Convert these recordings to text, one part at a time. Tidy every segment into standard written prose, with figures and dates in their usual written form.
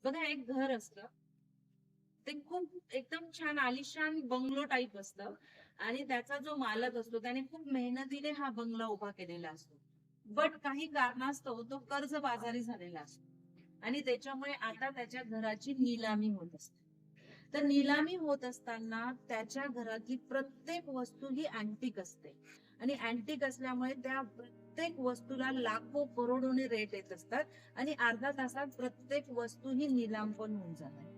बघा एक घर असतं. ते खूप एकदम छान आलिशान बंगलो टाइप असतं आणि त्याचा जो मालक असतो त्याने खूप मेहनतीने हा बंगला उभा केलेला असतो. बट काही कारणास्तव तो कर्जबाजारी झालेला असतो आणि त्याच्यामुळे आता त्याच्या घराची निलामी होत असते. तर निलामी होत असताना त्याच्या घरातली प्रत्येक वस्तू ही अँटिक असते आणि अँटिक असल्यामुळे त्या प्रत्येक वस्तूला लाखो करोडोने रेट येत असतात आणि अर्ध्या तासात प्रत्येक वस्तू ही निलाम पण होऊन जाते.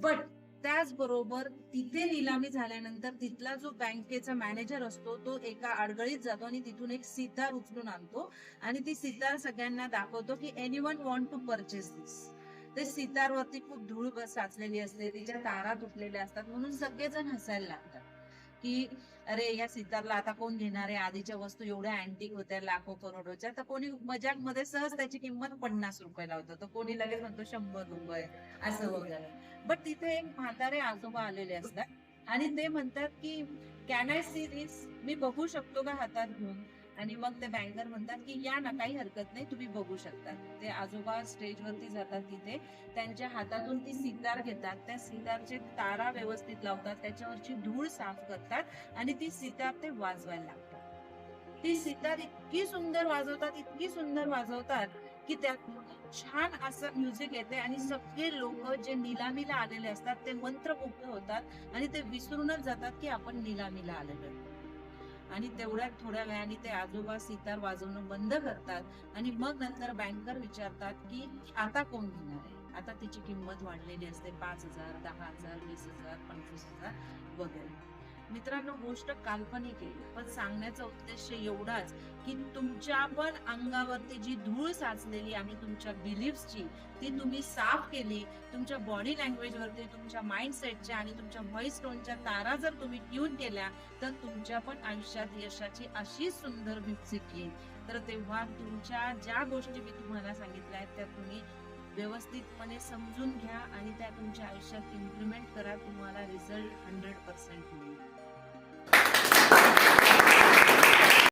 बट त्याचबरोबर तिथे निलामी झाल्यानंतर तिथला जो बँकेचा मॅनेजर असतो तो एका अडगळीत जातो आणि तिथून एक सितार उचलून आणतो आणि ती सितार सगळ्यांना दाखवतो की एनीवन वॉन्ट टू परचेस दिस. ते सितारवरती खूप धूळ साचलेली असते, तिच्या तारा तुटलेल्या असतात, म्हणून सगळेजण हसायला लागतात की अरे या सितारला आता कोण घेणार आहे, आधीच्या वस्तू एवढ्या अँटिक होत्या लाखो करोडोच्या, तर कोणी मजाक मध्ये सहज त्याची किंमत 50 रुपये लावतं, तर कोणी लगेच म्हणतो 100 रुपये असं वगैरे. बट तिथे एक म्हातारे आजोबा आलेले असतात आणि ते म्हणतात की कॅन आय सी दिस, मी बघू शकतो का हातात घेऊन. आणि मग ते बँकर म्हणतात की या ना, काही हरकत नाही, तुम्ही बघू शकता. ते आजोबा स्टेजवरती जातात, तिथे त्यांच्या हातातून ती सितार घेतात, त्या सितारचे तारा व्यवस्थित लावतात, त्याच्यावरची धूळ साफ करतात आणि ती सितार ते वाजवायला लागतात. ती सितार इतकी सुंदर वाजवतात, इतकी सुंदर वाजवतात की त्यात छान असं म्युझिक येते आणि सगळे लोक जे निलामीला आलेले असतात ते मंत्रमुग्ध होतात आणि ते विसरूनच जातात की आपण निलामीला आलेलो आहे. आणि तेवढ्यात थोड्या वेळाने ते आजोबा सितार वाजवणं बंद करतात आणि मग नंतर बँकर विचारतात की आता कोण घेणार आहे. आता तिची किंमत वाढलेली असते, 5,000, 10,000, 20,000, 25,000 वगैरे. मित्रांनो, गोष्ट काल्पनिक आहे, पण सांगण्याचा उद्देश एवढाच की तुमच्या पण अंगावरती जी धूळ साचलेली आहे तुमच्या बिलीफ्सची, ती तुम्ही साफ केली. तुमच्या बॉडी लँग्वेज वरती, तुमच्या माइंडसेटच्या आणि तुमच्या व्हॉइस टोनच्या तारा जर तुम्ही ट्यून केल्या, तर तुमच्या पण आयुष्यात यशाची अशी सुंदर म्युझिक येईल. तर तेव्हा तुमच्या ज्या गोष्टी मी तुम्हाला सांगितल्या आहेत त्या तुम्ही व्यवस्थितपणे समजून घ्या आणि त्या तुमच्या आयुष्यात इम्प्लिमेंट करा. तुम्हाला रिझल्ट 100% मिळेल.